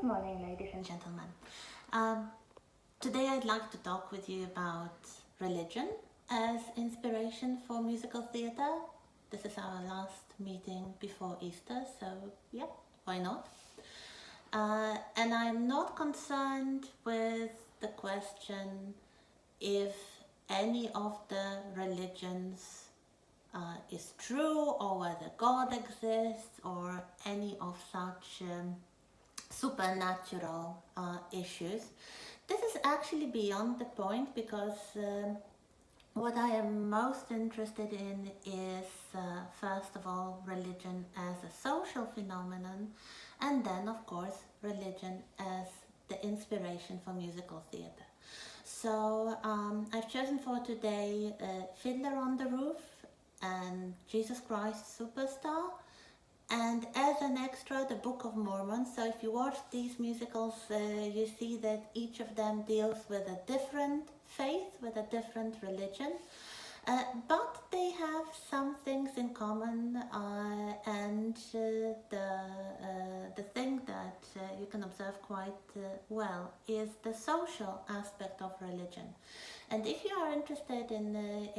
morning, ladies and gentlemen. Today I'd like to talk with you about religion as inspiration for musical theatre. This is our last meeting before Easter, so yeah, why not? And I'm not concerned with the question if any of the religions is true, or whether God exists, or any of such supernatural issues. This is actually beyond the point, because what I am most interested in is first of all religion as a social phenomenon, and then of course religion as the inspiration for musical theatre. So I've chosen for today Fiddler on the Roof and Jesus Christ Superstar, and as an extra, the Book of Mormon. So if you watch these musicals, you see that each of them deals with a different faith, with a different religion, but they have some things in common, and the thing that you can observe quite well is the social aspect of religion. And if you are interested in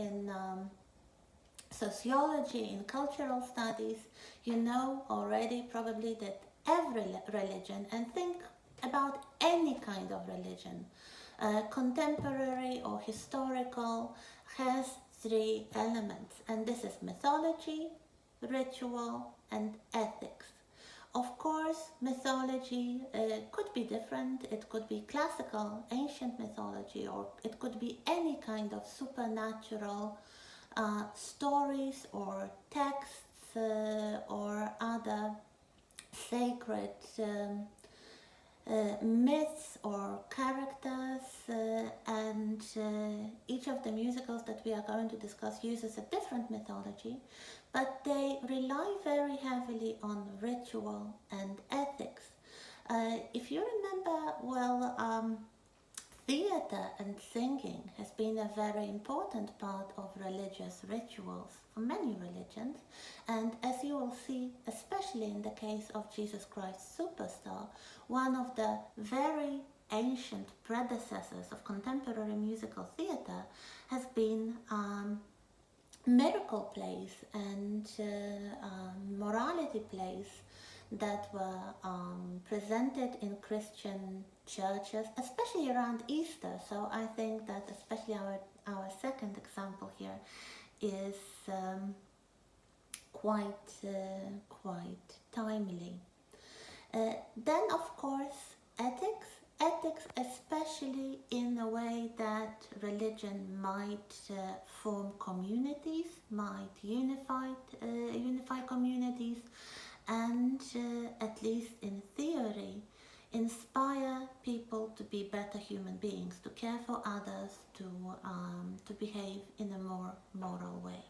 sociology, in cultural studies, you know already probably that every religion, and think about any kind of religion, contemporary or historical, has three elements, and this is mythology, ritual, and ethics. Of course, mythology could be different. It could be classical, ancient mythology, or it could be any kind of supernatural stories or texts or other sacred myths or characters, and each of the musicals that we are going to discuss uses a different mythology, but they rely very heavily on ritual and ethics. If you remember, well, theatre and singing has been a very important part of religious rituals for many religions, and as you will see, especially in the case of Jesus Christ Superstar, one of the very ancient predecessors of contemporary musical theatre has been miracle plays and morality plays that were presented in Christian churches, especially around Easter. So I think that especially our second example here is quite timely. Then of course ethics, especially in a way that religion might form communities, might unify communities, and at least in theory, inspire people to be better human beings, to care for others, to behave in a more moral way.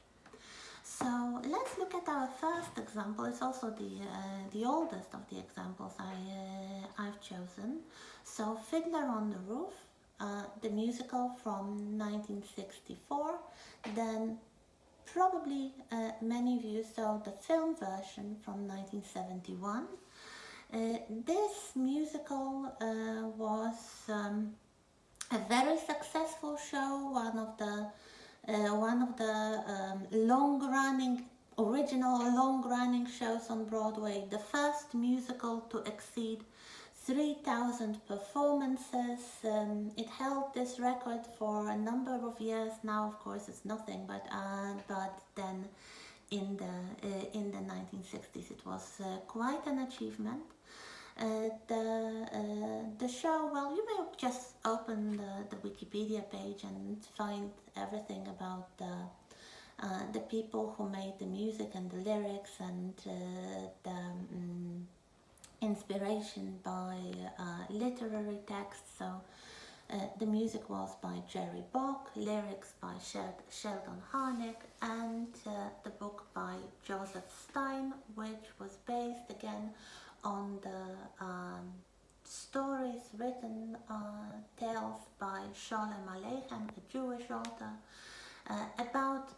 So let's look at our first example. It's also the oldest of the examples I've chosen. So Fiddler on the Roof, the musical from 1964, then probably many of you saw the film version from 1971. This musical was a very successful show, one of the long-running shows on Broadway, the first musical to exceed 3,000 performances. It held this record for a number of years. Now, of course, it's nothing, but then in the 1960s, it was quite an achievement. The show, well, you may just open the Wikipedia page and find everything about the people who made the music and the lyrics, and the inspiration by literary texts. So the music was by Jerry Bock, lyrics by Sheldon Harnick, and the book by Joseph Stein, which was based again on the stories written, tales by Sholem Aleichem, a Jewish author, about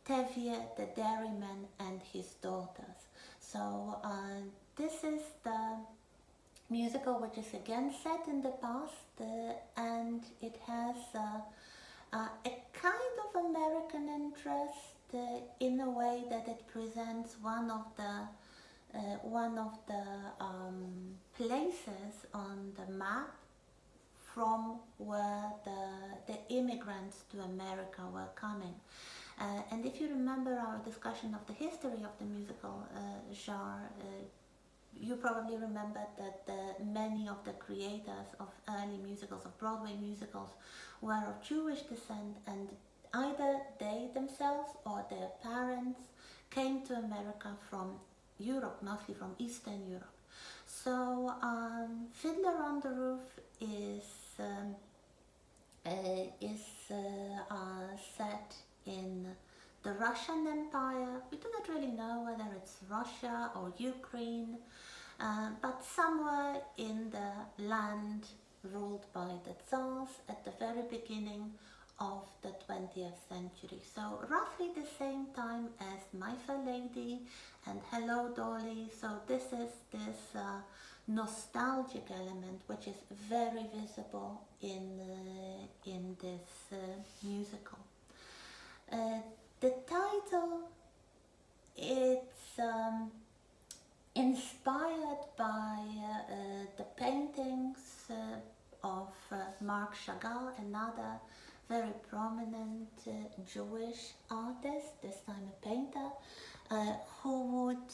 Tevye the dairyman and his daughters. So this is musical which is again set in the past, and it has a kind of American interest in a way that it presents one of the places on the map from where the immigrants to America were coming. And if you remember our discussion of the history of the musical genre, you probably remember that many of the creators of early musicals, of Broadway musicals, were of Jewish descent, and either they themselves or their parents came to America from Europe, mostly from Eastern Europe. So Fiddler on the Roof is set in the Russian Empire. We do not really know whether it's Russia or Ukraine, but somewhere in the land ruled by the Tsars at the very beginning of the 20th century. So roughly the same time as My Fair Lady and Hello Dolly. So this is this nostalgic element which is very visible in this musical. The title, it's inspired by the paintings of Marc Chagall, another very prominent Jewish artist, this time a painter, who would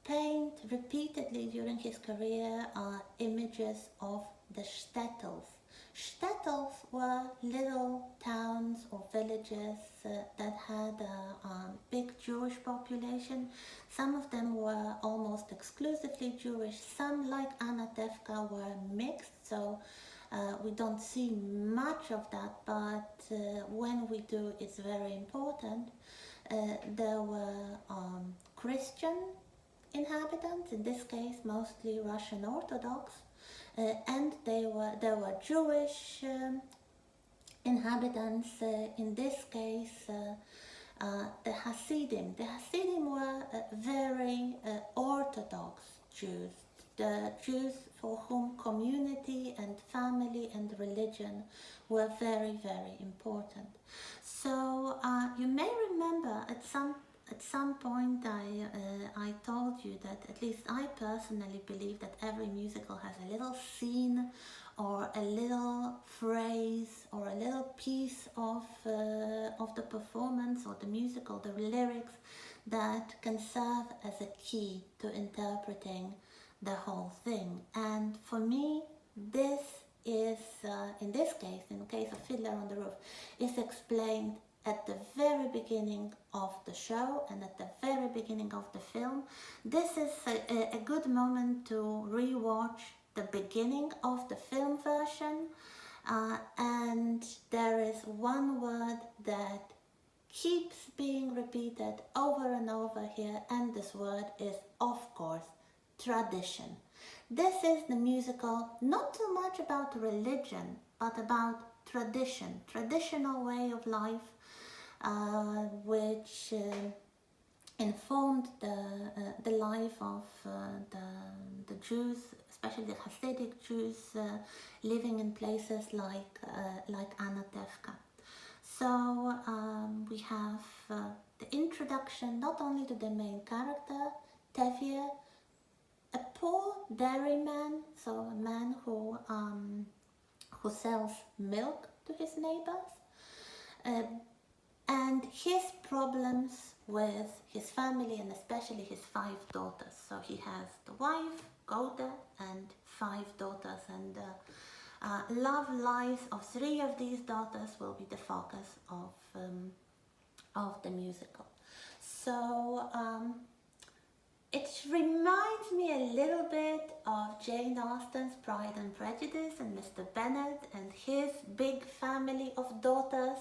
paint repeatedly during his career images of the shtetls. Shtetls were little towns or villages that had a big Jewish population. Some of them were almost exclusively Jewish. Some, like Anatevka, were mixed, so we don't see much of that, but when we do, it's very important. There were Christian inhabitants, in this case mostly Russian Orthodox, and there were Jewish inhabitants, in this case the Hasidim. The Hasidim were very Orthodox Jews, the Jews for whom community and family and religion were very, very important. So you may remember at some point I told you that at least I personally believe that every musical has a little scene or a little phrase or a little piece of the performance or the musical, the lyrics, that can serve as a key to interpreting the whole thing. And for me, this is, in this case, in the case of Fiddler on the Roof, is explained at the very beginning of the show and at the very beginning of the film. This is a good moment to re-watch the beginning of the film version, and there is one word that keeps being repeated over and over here, and this word is, of course, tradition. This is the musical not too much about religion, but about tradition, traditional way of life, which informed the life of the Jews, especially the Hasidic Jews living in places like Anatevka. So we have the introduction not only to the main character, Tevye, a poor dairyman, so a man who sells milk to his neighbors, and his problems with his family and especially his 5 daughters. So he has the wife, Golda, and 5 daughters, and love lives of 3 of these daughters will be the focus of the musical. So it reminds me a little bit of Jane Austen's Pride and Prejudice and Mr. Bennet and his big family of daughters,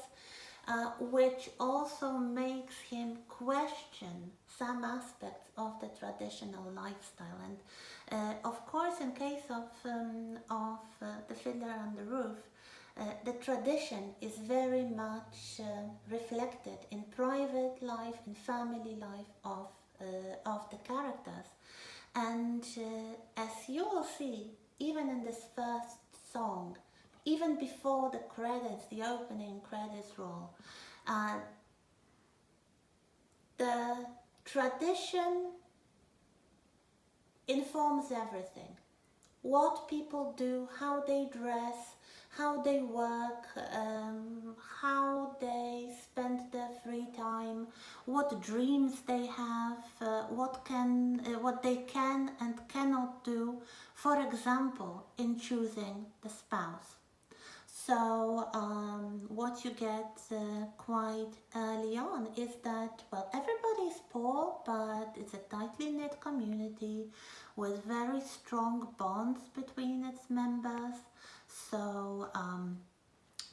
which also makes him question some aspects of the traditional lifestyle. And of course, in case of The Fiddler on the Roof, the tradition is very much reflected in private life, in family life of the characters. And as you will see, even in this first song, even before the credits, the opening credits roll, the tradition informs everything. What people do, how they dress, how they work, how they spend their free time, what dreams they have, what they can and cannot do, for example, in choosing the spouse. So what you get quite early on is that, well, everybody is poor, but it's a tightly knit community with very strong bonds between its members. So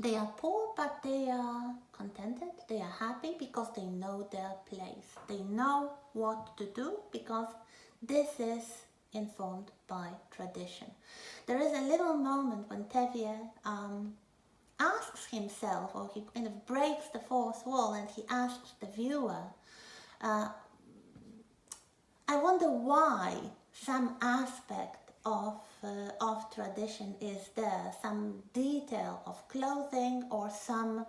they are poor, but they are contented, they are happy because they know their place. They know what to do because this is informed by tradition. There is a little moment when Tevye asks himself, or he kind of breaks the fourth wall and he asks the viewer, I wonder why some aspect of tradition is there, some detail of clothing or some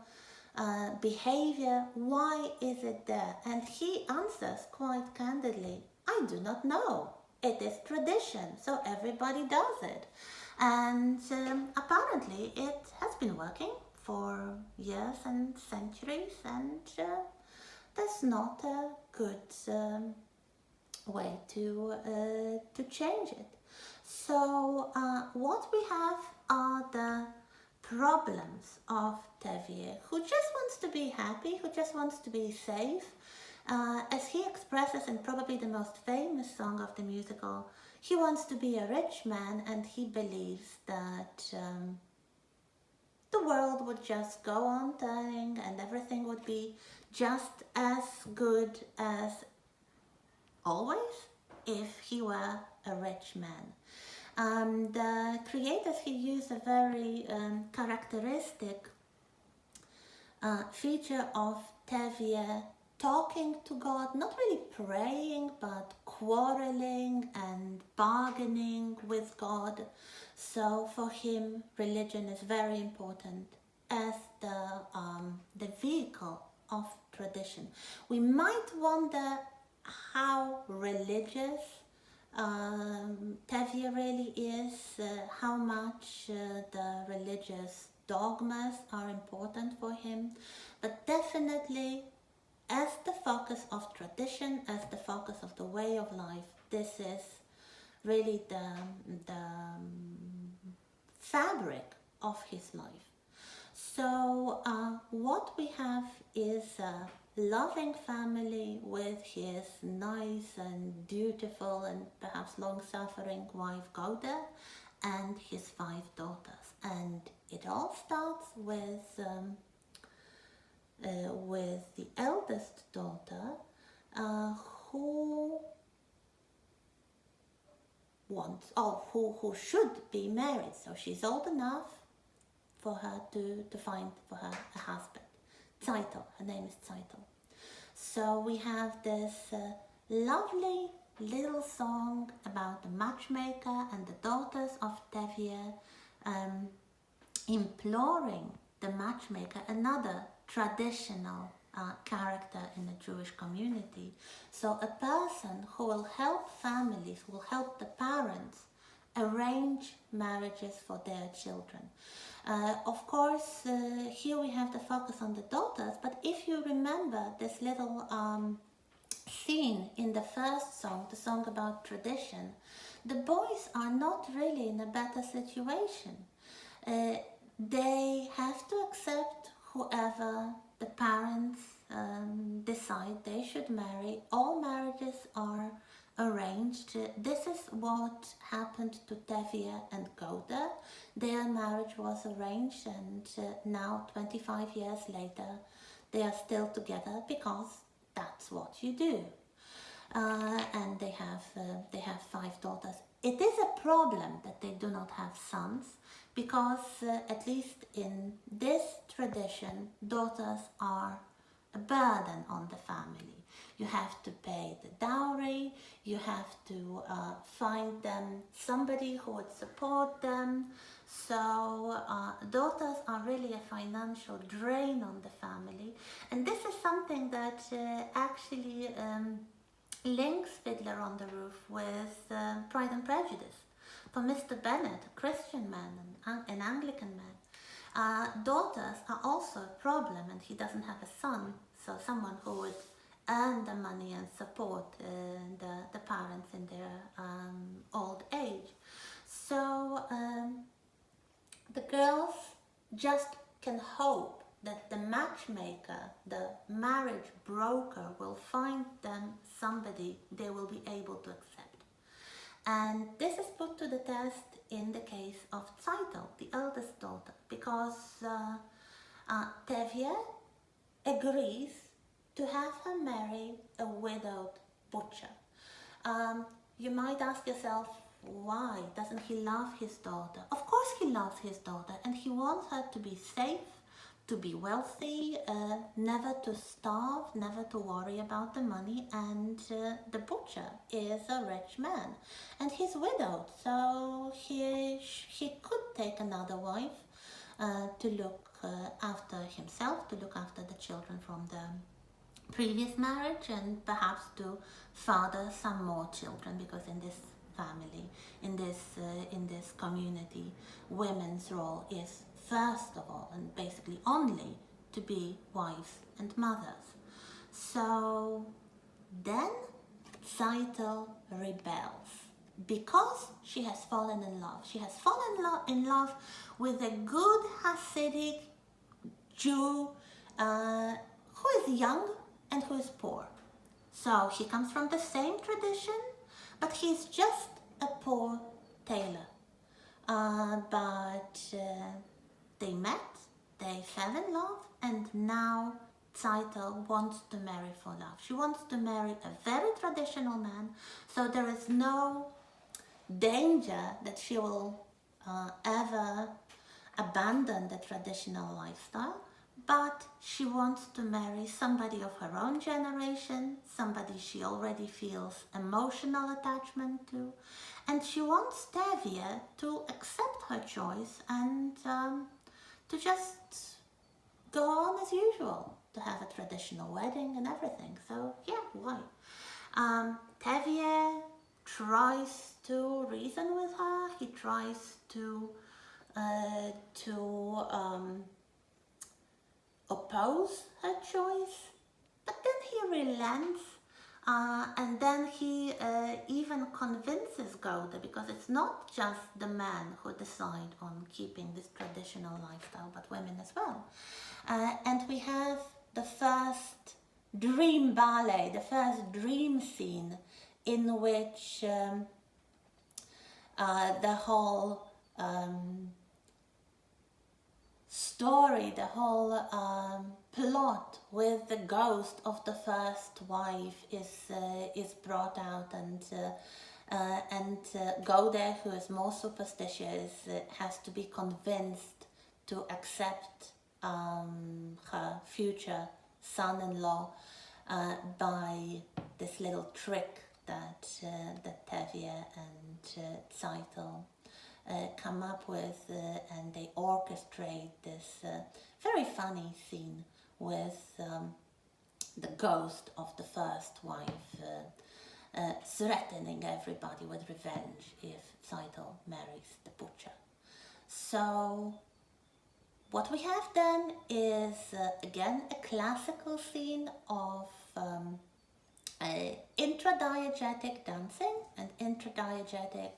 behavior, why is it there? And he answers quite candidly, I do not know. It is tradition, so everybody does it. And apparently it has been working for years and centuries, and that's not a good way to change it. So what we have are the problems of Tevye, who just wants to be happy, who just wants to be safe. As he expresses in probably the most famous song of the musical, he wants to be a rich man, and he believes that the world would just go on turning and everything would be just as good as always if he were a rich man. The creators, he used a very characteristic feature of Tevye talking to God, not really praying, but quarreling and bargaining with God. So for him, religion is very important as the vehicle of tradition. We might wonder how religious Tevye really is, how much the religious dogmas are important for him, but definitely as the focus of tradition, as the focus of the way of life, this is really the fabric of his life. So what we have is a loving family with his nice and dutiful and perhaps long-suffering wife Gouda and his 5 daughters. And it all starts with the eldest daughter who who should be married. So she's old enough for her to find for her a husband. Zeitel, her name is Zeitel. So we have this lovely little song about the matchmaker and the daughters of Tevye imploring the matchmaker, another traditional character in the Jewish community. So a person who will help families, will help the parents arrange marriages for their children. Of course, here we have the focus on the daughters, but if you remember this little scene in the first song, the song about tradition, the boys are not really in a better situation. They have to accept whoever the parents decide they should marry. All marriages are arranged. This is what happened to Tevye and Gouda. Their marriage was arranged, and now 25 years later they are still together because that's what you do. And they have 5 daughters. It is a problem that they do not have sons, because at least in this tradition, daughters are a burden on the family. You have to pay the dowry, you have to find them somebody who would support them. So daughters are really a financial drain on the family, and this is something that actually links Fiddler on the Roof with Pride and Prejudice. For Mr. Bennet, a Christian man and an Anglican man, daughters are also a problem, and he doesn't have a son, so someone who would earn the money and support the parents in their old age. So the girls just can hope that the matchmaker, the marriage broker, will find them somebody they will be able to accept. And this is put to the test in the case of Zeitel, the eldest daughter, because Tevye agrees to have her marry a widowed butcher. You might ask yourself, why? Doesn't he love his daughter? Of course he loves his daughter, and he wants her to be safe, to be wealthy, never to starve, never to worry about the money. And the butcher is a rich man, and he's widowed, so he could take another wife to look after himself, to look after the children from the previous marriage, and perhaps to father some more children, because in this family, in this community, women's role is first of all and basically only to be wives and mothers. So then Zeitel rebels because she has fallen in love. She has fallen in love with a good Hasidic Jew who is young and who is poor. So he comes from the same tradition, but he's just a poor tailor. But they met, they fell in love, and now Zeitel wants to marry for love. She wants to marry a very traditional man, so there is no danger that she will ever abandon the traditional lifestyle, but she wants to marry somebody of her own generation, somebody she already feels emotional attachment to, and she wants Tevye to accept her choice and to just go on as usual, to have a traditional wedding and everything. So yeah, why? Tevye tries to reason with her. He tries to oppose her choice, but then he relents, and then he even convinces Gode, because it's not just the man who decide on keeping this traditional lifestyle, but women as well. And we have the first dream ballet, the first dream scene, in which the whole story, the whole plot with the ghost of the first wife is brought out, and Gode, who is more superstitious, has to be convinced to accept her future son-in-law by this little trick that Tevye and Zeitel come up with, and they orchestrate this very funny scene with the ghost of the first wife threatening everybody with revenge if Zeitel marries the butcher. So what we have then is again a classical scene of intradiegetic dancing and intradiegetic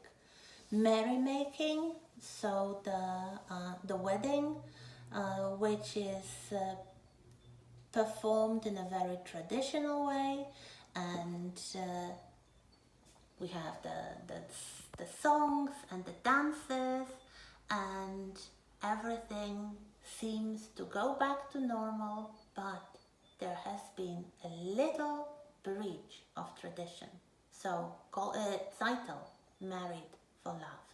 merrymaking. So the wedding, which is performed in a very traditional way, and we have the songs and the dances, and everything seems to go back to normal, but there has been a little breach of tradition. So Zeitel married for love.